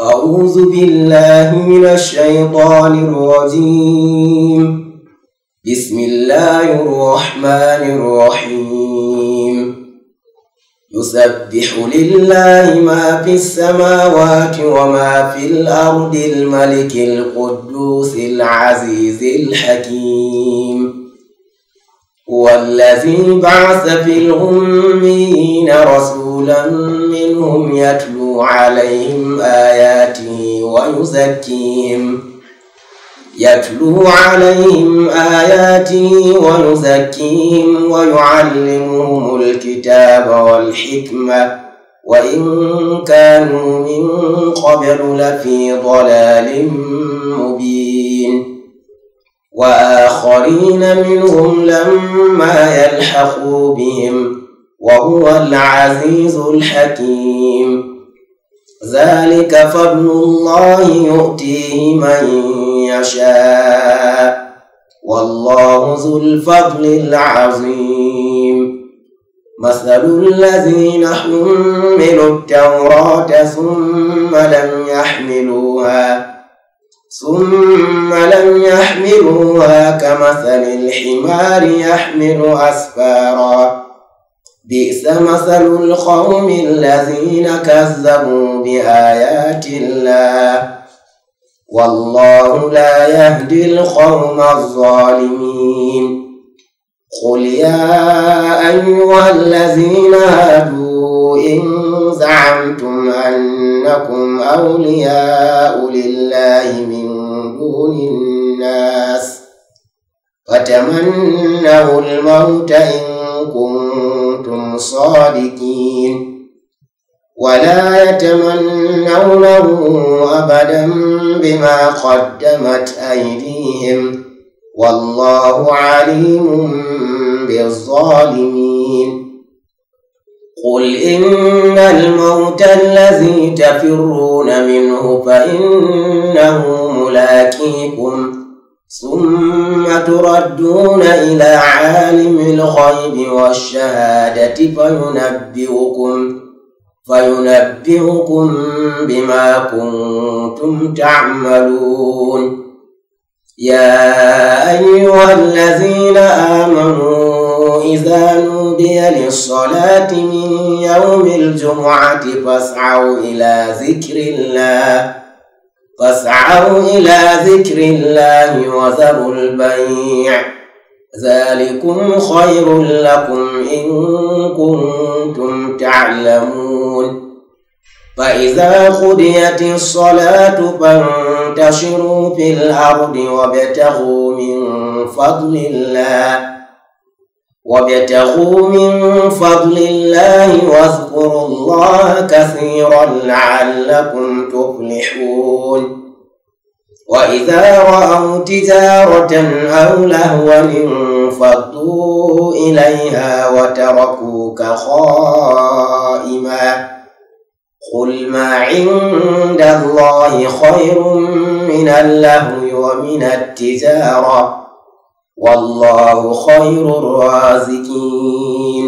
أعوذ بالله من الشيطان الرجيم. بسم الله الرحمن الرحيم. يسبح لله ما في السماوات وما في الأرض الملك القدوس العزيز الحكيم. هو الذي بعث في الأميين رسولا منهم يتلو عليهم آياته ويزكيهم ويعلمهم الكتاب والحكمة وإن كانوا من قبل لفي ضلال مبين. وآخرين منهم لما يلحقوا بهم وهو العزيز الحكيم. ذلك فضل الله يؤتيه من يشاء والله ذو الفضل العظيم. مثل الذين حملوا التوراة ثم لم يحملوها كمثل الحمار يحمل أسفارا. بئس مثل القوم الذين كذبوا بآيات الله والله لا يهدي القوم الظالمين. قل يا أيها الذين هادوا إن زعمتم أنكم أولياء لله من دون الناس فتمنوا الموت إن كنتم صادقين ولا يتمنونه أبدا بما قدمت أيديهم والله عليم بالظالمين. قل إن الموت الذي تفرون منه فإنه ملاقيكم ثم تردون إلى عالم الغيب والشهادة فينبئكم بما كنتم تعملون. يا أيها الذين آمنوا إذا نودي للصلاة من يوم الجمعة فاسعوا إلى ذكر الله وذروا البيع ذلكم خير لكم إن كنتم تعلمون. فإذا قضيت الصلاة فانتشروا في الأرض وابتغوا من فضل الله واذكروا الله كثيرا لعلكم تفلحون. وإذا رأوا تجارة أو لهوا انفضوا إليها وتركوك قائما. قل ما عند الله خير من اللهو ومن التجارة والله خير الرازقين.